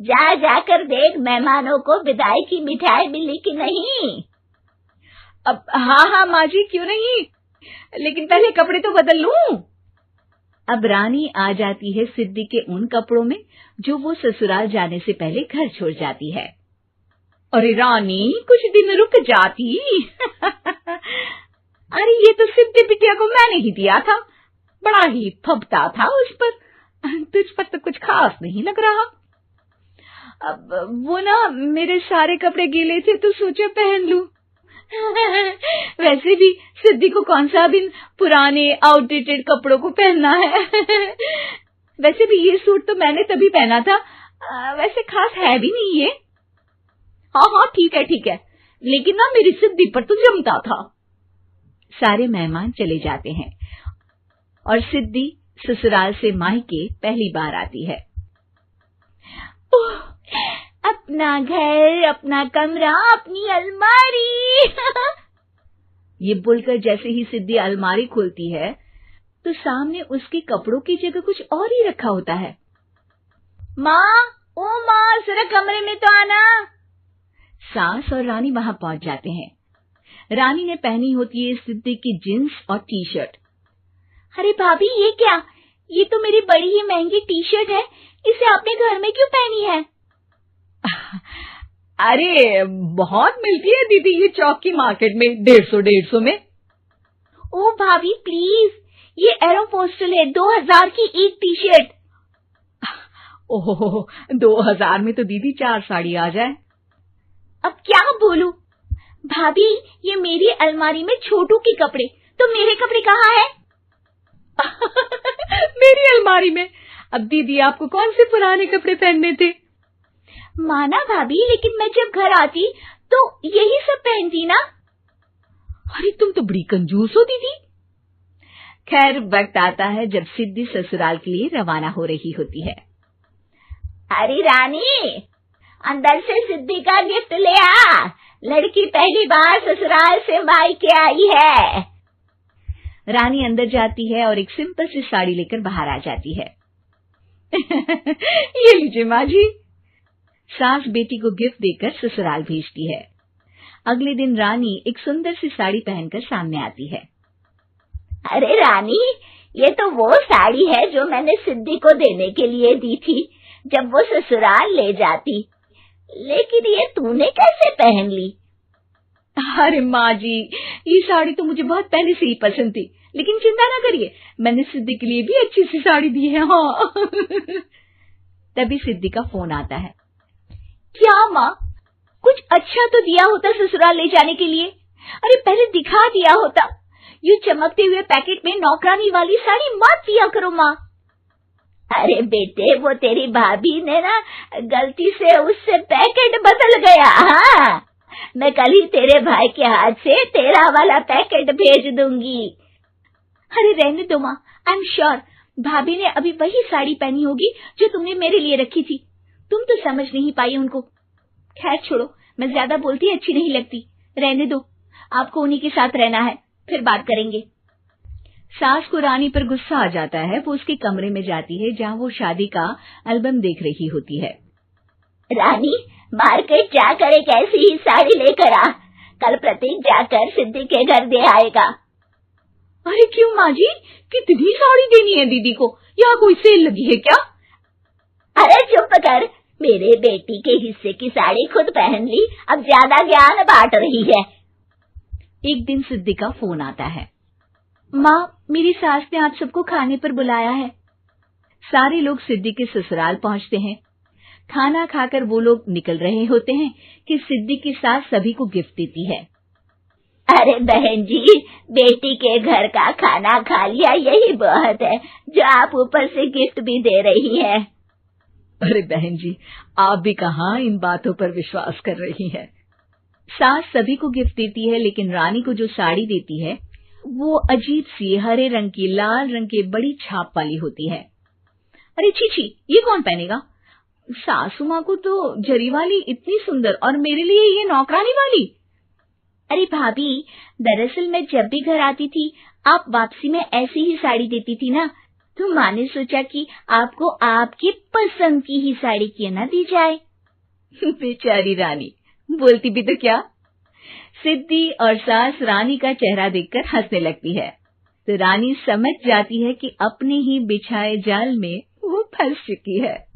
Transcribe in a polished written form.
जा जाकर देख मेहमानों को विदाई की मिठाई मिली कि नहीं। अब हाँ माँ जी, क्यों नहीं, लेकिन पहले कपड़े तो बदल लूं। अब रानी आ जाती है सिद्धि के उन कपड़ों में जो वो ससुराल जाने से पहले घर छोड़ जाती है। अरे रानी, कुछ दिन रुक जाती। अरे ये तो सिद्धि बिटिया को मैंने ही दिया था, बड़ा ही फबता था उस पर, तुझ पर तो कुछ खास नहीं लग रहा। अब वो ना मेरे सारे कपड़े गीले थे तो सोचा पहन लूं। वैसे भी सिद्धि को कौन सा दिन पुराने आउटडेटेड कपड़ों को पहनना है। वैसे भी ये सूट तो मैंने तभी पहना था, वैसे खास है भी नहीं ये। हाँ ठीक है, लेकिन ना मेरी सिद्धि पर तो जमता था। सारे मेहमान चले जाते हैं और सिद्धि ससुराल से मायके पहली बार आती है। अपना घर, अपना कमरा, अपनी अलमारी। ये बोलकर जैसे ही सिद्धि अलमारी खोलती है तो सामने उसके कपड़ों की जगह कुछ और ही रखा होता है। माँ, ओ माँ, जरा कमरे में तो आना। सास और रानी वहां पहुंच जाते हैं। रानी ने पहनी होती है सिद्धि की जींस और टी शर्ट। अरे भाभी, ये क्या? ये तो मेरी बड़ी ही महंगी टी शर्ट है, इसे आपने घर में क्यों पहनी है? अरे बहुत मिलती है दीदी ये चौक की मार्केट में, 150 में। ओ भाभी प्लीज, ये एरोपोस्टल है, 2000 की एक टी शर्ट। ओहो, 2000 में तो दीदी 4 साड़ी आ जाए। अब क्या बोलूं? भाभी, ये मेरी अलमारी में छोटू के कपड़े, तो मेरे कपड़े कहाँ हैं? मेरी अलमारी में? अब दीदी आपको कौन से पुराने कपड़े पहनने थे? माना भाभी, लेकिन मैं जब घर आती तो यही सब पहनती ना। अरे तुम तो बड़ी कंजूस हो दीदी। खैर, वक्त आता है जब सिद्धि ससुराल के लिए रवाना हो रही होती है। अरे रानी, अंदर से सिद्धि का गिफ्ट ले आ, लड़की पहली बार ससुराल से मायके आई है। रानी अंदर जाती है और एक सिंपल सी साड़ी लेकर बाहर आ जाती है। ये लीजिए माँ जी। सास बेटी को गिफ्ट देकर ससुराल भेजती है। अगले दिन रानी एक सुंदर सी साड़ी पहनकर सामने आती है। अरे रानी, ये तो वो साड़ी है जो मैंने सिद्धि को देने के लिए दी थी जब वो ससुराल ले जाती, लेकिन ये तूने कैसे पहन ली? अरे माँ जी, ये साड़ी तो मुझे बहुत पहले से ही पसंद थी, लेकिन चिंता ना करिए, मैंने सिद्धि के लिए भी अच्छी सी साड़ी दी है। हाँ। तभी सिद्धि का फोन आता है। क्या माँ, कुछ अच्छा तो दिया होता ससुराल ले जाने के लिए। अरे पहले दिखा दिया होता। ये चमकते हुए पैकेट में नौकरानी वाली साड़ी मत दिया करो माँ। अरे बेटे, वो तेरी भाभी ने ना गलती से उससे पैकेट बदल गया। हाँ, मैं कल ही तेरे भाई के हाथ से तेरा वाला पैकेट भेज दूंगी। अरे रहने दो माँ, आई एम श्योर भाभी ने अभी वही साड़ी पहनी होगी जो तुमने मेरे लिए रखी थी। तुम तो समझ नहीं पाई उनको। खैर छोड़ो, मैं ज्यादा बोलती अच्छी नहीं लगती, रहने दो, आपको उन्हीं के साथ रहना है, फिर बात करेंगे। सास को रानी पर गुस्सा आ जाता है। वो उसके कमरे में जाती है जहाँ वो शादी का एल्बम देख रही होती है। रानी, मार्केट जाकर एक ऐसी ही साड़ी लेकर आ, कल प्रतीक जाकर सिद्धि के घर दे आएगा। अरे क्यों माँ जी, कितनी साड़ी देनी है दीदी को? यहाँ कोई सेल लगी है क्या? अरे चुप कर, मेरे बेटी के हिस्से की साड़ी खुद पहन ली, अब ज्यादा ज्ञान बांट रही है। एक दिन सिद्धि का फोन आता है। माँ, मेरी सास ने आप सबको खाने पर बुलाया है। सारे लोग सिद्धि के ससुराल पहुँचते हैं। खाना खाकर वो लोग निकल रहे होते हैं कि सिद्धि की सास सभी को गिफ्ट देती है। अरे बहन जी, बेटी के घर का खाना खा लिया, यही बहुत है जो आप ऊपर से गिफ्ट भी दे रही है। अरे बहन जी, आप भी कहाँ इन बातों पर विश्वास कर रही हैं। सास सभी को गिफ्ट देती है, लेकिन रानी को जो साड़ी देती है वो अजीब सी हरे रंग की, लाल रंग की बड़ी छाप वाली होती है। अरे छी, ये कौन पहनेगा? सासू माँ को तो जरी वाली इतनी सुंदर, और मेरे लिए ये नौकरानी वाली। अरे भाभी, दरअसल मैं जब भी घर आती थी आप वापसी में ऐसी ही साड़ी देती थी ना, तो माँ ने सोचा कि आपको आपकी पसंद की ही साड़ी क्यों ना दी जाए। बेचारी रानी, बोलती भी तो क्या। सिद्धि और सास रानी का चेहरा देखकर हंसने लगती है, तो रानी समझ जाती है कि अपने ही बिछाए जाल में वो फंस चुकी है।